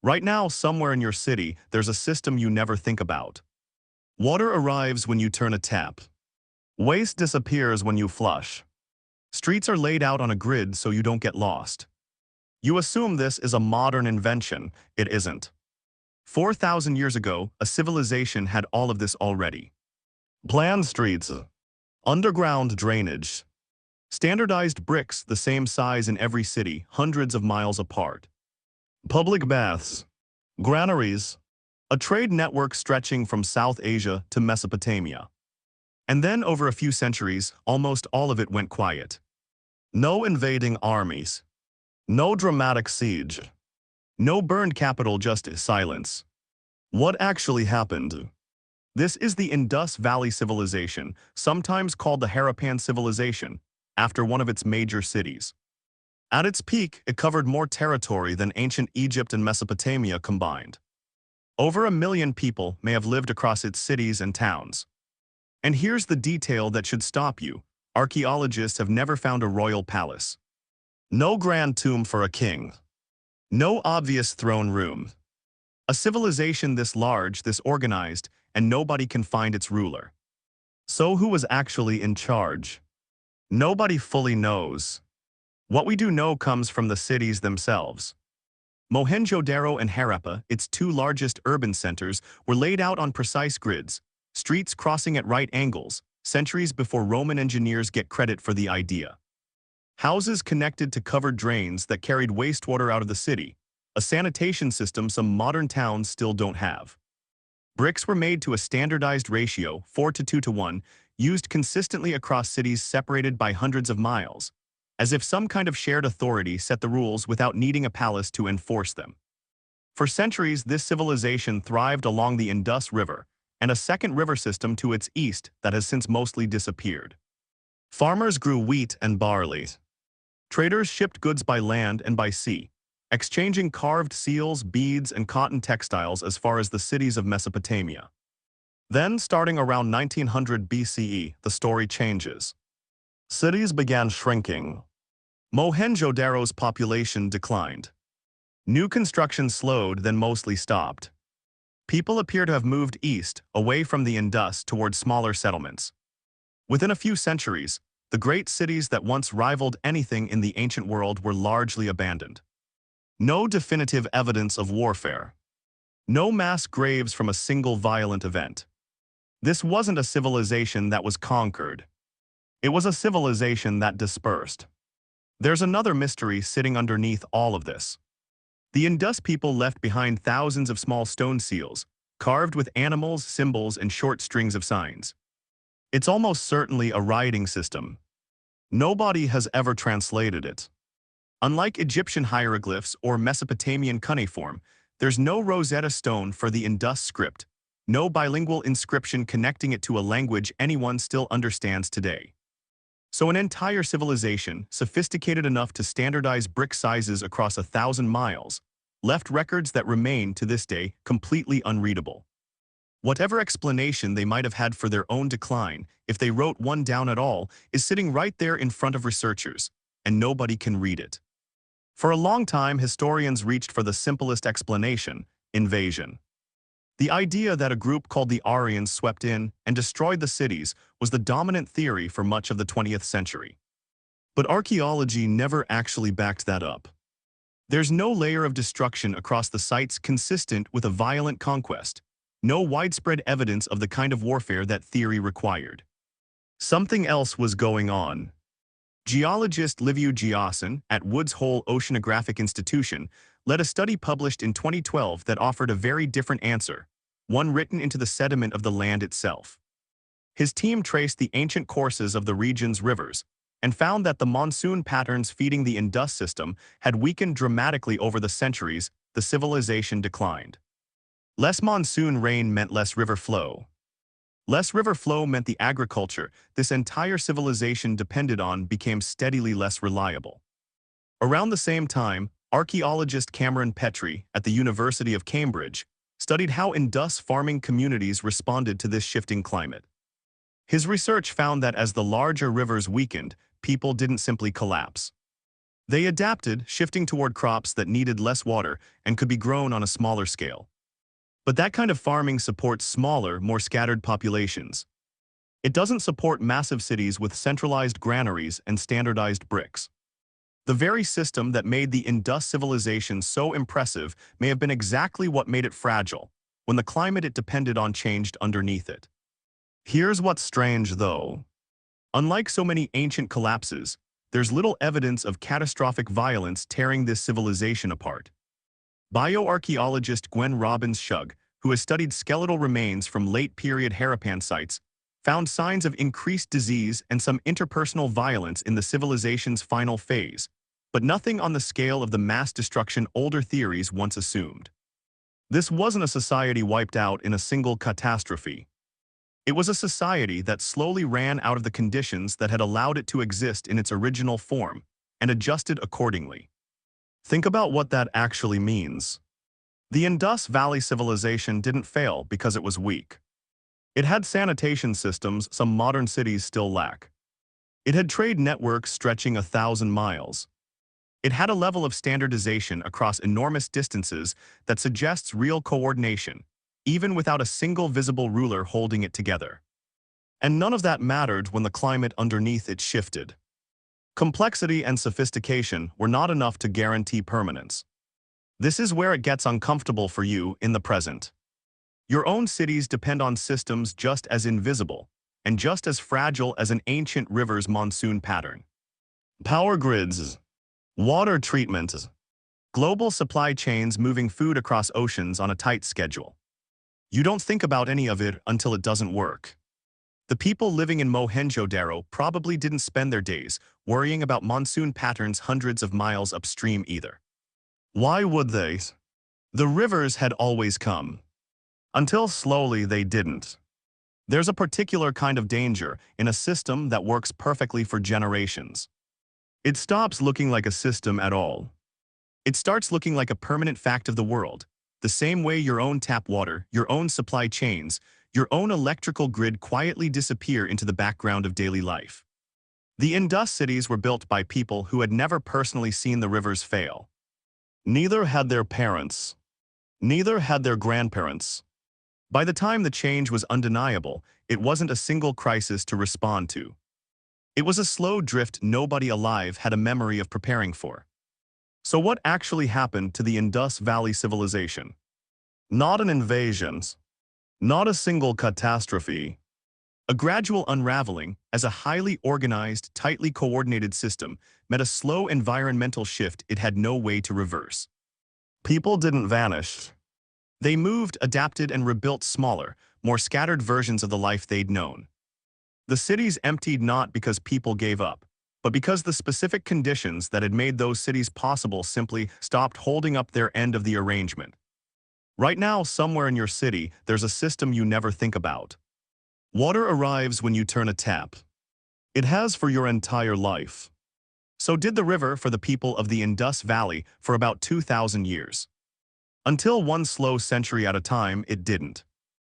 Right now, somewhere in your city, there's a system you never think about. Water arrives when you turn a tap. Waste disappears when you flush. Streets are laid out on a grid so you don't get lost. You assume this is a modern invention. It isn't. 4,000 years ago, a civilization had all of this already. Planned streets, underground drainage, standardized bricks the same size in every city, hundreds of miles apart. Public baths, granaries, a trade network stretching from South Asia to Mesopotamia. And then over a few centuries, almost all of it went quiet. No invading armies. No dramatic siege. No burned capital, just silence. What actually happened? This is the Indus Valley Civilization, sometimes called the Harappan Civilization, after one of its major cities. At its peak, it covered more territory than ancient Egypt and Mesopotamia combined. Over 1 million people may have lived across its cities and towns. And here's the detail that should stop you. Archaeologists have never found a royal palace. No grand tomb for a king. No obvious throne room. A civilization this large, this organized, and nobody can find its ruler. So who was actually in charge? Nobody fully knows. What we do know comes from the cities themselves. Mohenjo-Daro and Harappa, its two largest urban centers, were laid out on precise grids, streets crossing at right angles, centuries before Roman engineers get credit for the idea. Houses connected to covered drains that carried wastewater out of the city, a sanitation system some modern towns still don't have. Bricks were made to a standardized ratio, 4:2:1, used consistently across cities separated by hundreds of miles, as if some kind of shared authority set the rules without needing a palace to enforce them. For centuries, this civilization thrived along the Indus River, and a second river system to its east that has since mostly disappeared. Farmers grew wheat and barley. Traders shipped goods by land and by sea, exchanging carved seals, beads, and cotton textiles as far as the cities of Mesopotamia. Then, starting around 1900 BCE, the story changes. Cities began shrinking. Mohenjo-Daro's population declined. New construction slowed, then mostly stopped. People appear to have moved east, away from the Indus, towards smaller settlements. Within a few centuries, the great cities that once rivaled anything in the ancient world were largely abandoned. No definitive evidence of warfare. No mass graves from a single violent event. This wasn't a civilization that was conquered. It was a civilization that dispersed. There's another mystery sitting underneath all of this. The Indus people left behind thousands of small stone seals, carved with animals, symbols, and short strings of signs. It's almost certainly a writing system. Nobody has ever translated it. Unlike Egyptian hieroglyphs or Mesopotamian cuneiform, there's no Rosetta Stone for the Indus script, no bilingual inscription connecting it to a language anyone still understands today. So an entire civilization, sophisticated enough to standardize brick sizes across 1,000 miles, left records that remain to this day completely unreadable. Whatever explanation they might have had for their own decline, if they wrote one down at all, is sitting right there in front of researchers, and nobody can read it. For a long time, historians reached for the simplest explanation: invasion. The idea that a group called the Aryans swept in and destroyed the cities was the dominant theory for much of the 20th century. But archaeology never actually backed that up. There's no layer of destruction across the sites consistent with a violent conquest, no widespread evidence of the kind of warfare that theory required. Something else was going on. Geologist Liviu Gheasan at Woods Hole Oceanographic Institution led a study published in 2012 that offered a very different answer, one written into the sediment of the land itself. His team traced the ancient courses of the region's rivers and found that the monsoon patterns feeding the Indus system had weakened dramatically over the centuries. The civilization declined. Less monsoon rain meant less river flow. Less river flow meant the agriculture this entire civilization depended on became steadily less reliable. Around the same time, archaeologist Cameron Petrie at the University of Cambridge studied how Indus farming communities responded to this shifting climate. His research found that as the larger rivers weakened, people didn't simply collapse. They adapted, shifting toward crops that needed less water and could be grown on a smaller scale. But that kind of farming supports smaller, more scattered populations. It doesn't support massive cities with centralized granaries and standardized bricks. The very system that made the Indus civilization so impressive may have been exactly what made it fragile, when the climate it depended on changed underneath it. Here's what's strange, though. Unlike so many ancient collapses, there's little evidence of catastrophic violence tearing this civilization apart. Bioarchaeologist Gwen Robbins-Shug, who has studied skeletal remains from late-period Harappan sites, found signs of increased disease and some interpersonal violence in the civilization's final phase, but nothing on the scale of the mass destruction older theories once assumed. This wasn't a society wiped out in a single catastrophe. It was a society that slowly ran out of the conditions that had allowed it to exist in its original form and adjusted accordingly. Think about what that actually means. The Indus Valley civilization didn't fail because it was weak. It had sanitation systems some modern cities still lack. It had trade networks stretching 1,000 miles. It had a level of standardization across enormous distances that suggests real coordination, even without a single visible ruler holding it together. And none of that mattered when the climate underneath it shifted. Complexity and sophistication were not enough to guarantee permanence. This is where it gets uncomfortable for you in the present. Your own cities depend on systems just as invisible and just as fragile as an ancient river's monsoon pattern. Power grids, water treatment, global supply chains moving food across oceans on a tight schedule. You don't think about any of it until it doesn't work. The people living in Mohenjo-Daro probably didn't spend their days worrying about monsoon patterns hundreds of miles upstream either. Why would they? The rivers had always come. Until slowly they didn't. There's a particular kind of danger in a system that works perfectly for generations. It stops looking like a system at all. It starts looking like a permanent fact of the world, the same way your own tap water, your own supply chains, your own electrical grid quietly disappear into the background of daily life. The Indus cities were built by people who had never personally seen the rivers fail. Neither had their parents. Neither had their grandparents. By the time the change was undeniable, it wasn't a single crisis to respond to. It was a slow drift nobody alive had a memory of preparing for. So what actually happened to the Indus Valley civilization? Not an invasion. Not a single catastrophe. A gradual unraveling as a highly organized, tightly coordinated system met a slow environmental shift it had no way to reverse. People didn't vanish. They moved, adapted, and rebuilt smaller, more scattered versions of the life they'd known. The cities emptied not because people gave up, but because the specific conditions that had made those cities possible simply stopped holding up their end of the arrangement. Right now, somewhere in your city, there's a system you never think about. Water arrives when you turn a tap. It has for your entire life. So did the river for the people of the Indus Valley for about 2,000 years. Until one slow century at a time, it didn't.